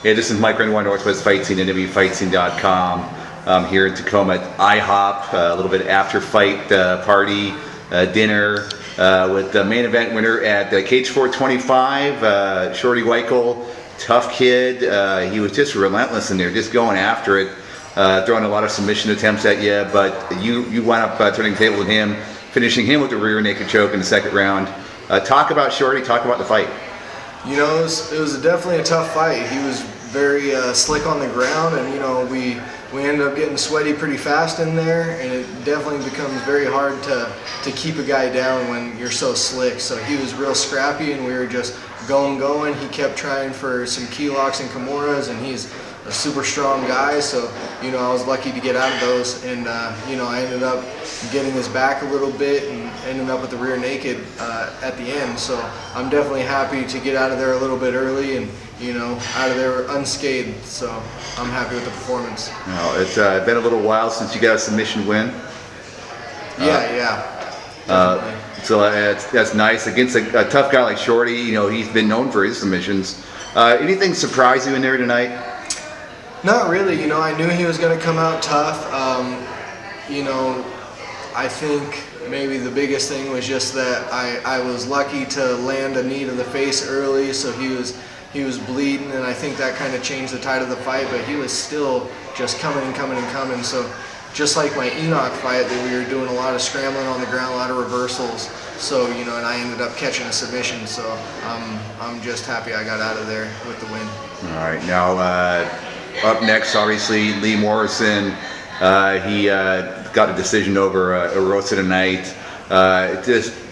Hey, this is Mike Renoir, Northwest Fight Scene, NWFightScene.com. Here in Tacoma at IHOP, a little bit after fight party, dinner with the main event winner at CageSport 25, Shorty Weichel, tough kid. He was just relentless in there, just going after it, throwing a lot of submission attempts at you, but you wound up turning the table with him, finishing him with a rear naked choke in the second round. Talk about Shorty, talk about the fight. You know, it was definitely a tough fight. He was very slick on the ground, and you know, we ended up getting sweaty pretty fast in there, and it definitely becomes very hard to keep a guy down when you're so slick. So he was real scrappy, and we were just going. He kept trying for some key locks and kimuras, and he's a super strong guy, so you know, I was lucky to get out of those, and you know, I ended up getting his back a little bit and ended up with the rear naked at the end. So I'm definitely happy to get out of there a little bit early and, you know, out of there unscathed. So I'm happy with the performance. Now, it's been a little while since you got a submission win. Yeah. So that's nice against a tough guy like Shorty. You know, he's been known for his submissions. Anything surprise you in there tonight? Not really. You know, I knew he was going to come out tough. You know, I think maybe the biggest thing was just that I was lucky to land a knee to the face early, so he was bleeding, and I think that kind of changed the tide of the fight, but he was still just coming and coming. So just like my Enoch fight, that we were doing a lot of scrambling on the ground, a lot of reversals. So, you know, and I ended up catching a submission, so I'm just happy I got out of there with the win. All right, now up next, obviously, Lee Morrison. He got a decision over Rosa tonight.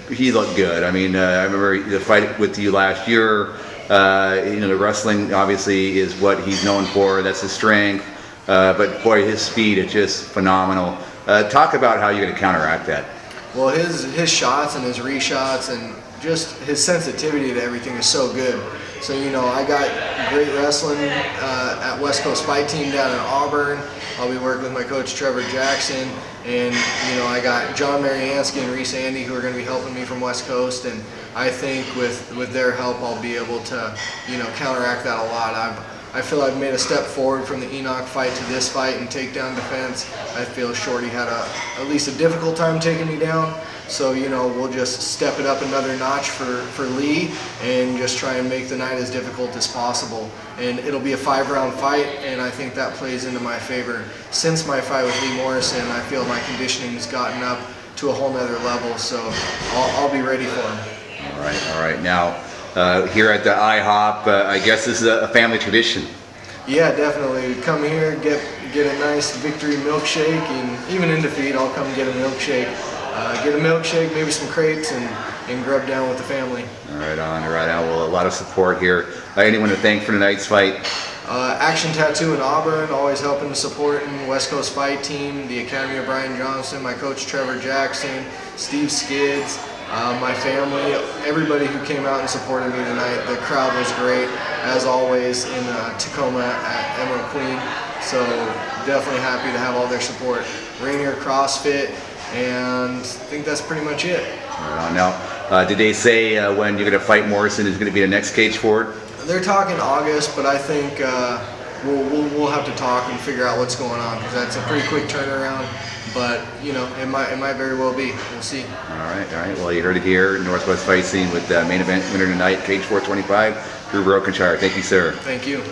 He looked good. I mean, I remember the fight with you last year. You know, the wrestling obviously is what he's known for. That's his strength. But boy, his speed is just phenomenal. Talk about how you're going to counteract that. Well, his shots and his reshots and just his sensitivity to everything is so good. So, you know, I got great wrestling at West Coast Fight Team down in Auburn. I'll be working with my coach Trevor Jackson, and you know, I got John Mariansky and Reese Andy who are going to be helping me from West Coast, and I think with their help I'll be able to, you know, counteract that a lot. I feel I've made a step forward from the Enoch fight to this fight in takedown defense. I feel Shorty had at least a difficult time taking me down. So, you know, we'll just step it up another notch for Lee and just try and make the night as difficult as possible. And it'll be a 5-round fight, and I think that plays into my favor. Since my fight with Lee Morrison, I feel my conditioning has gotten up to a whole nother level, so I'll be ready for him. All right. Now, here at the IHOP, I guess this is a family tradition. Yeah, definitely. Come here, get a nice victory milkshake, and even in defeat, I'll come get a milkshake. Get a milkshake, maybe some crepes, and grub down with the family. All right on. Well, a lot of support here. Anyone to thank for tonight's fight? Action Tattoo in Auburn, always helping supporting West Coast Fight Team, the Academy of Brian Johnson, my coach Trevor Jackson, Steve Skids, my family, everybody who came out and supported me tonight. The crowd was great, as always, in Tacoma at Emerald Queen. So definitely happy to have all their support. Rainier CrossFit, and I think that's pretty much it. Now, did they say when you're going to fight Morrison is going to be the next CageSport? They're talking August, but I think we'll have to talk and figure out what's going on, because that's a pretty quick turnaround. But you know, it might very well be. We'll see. All right. Well, you heard it here, Northwest Fight Scene with main event winner tonight, CageSport 25, through Brokenshire. Thank you, sir. Thank you.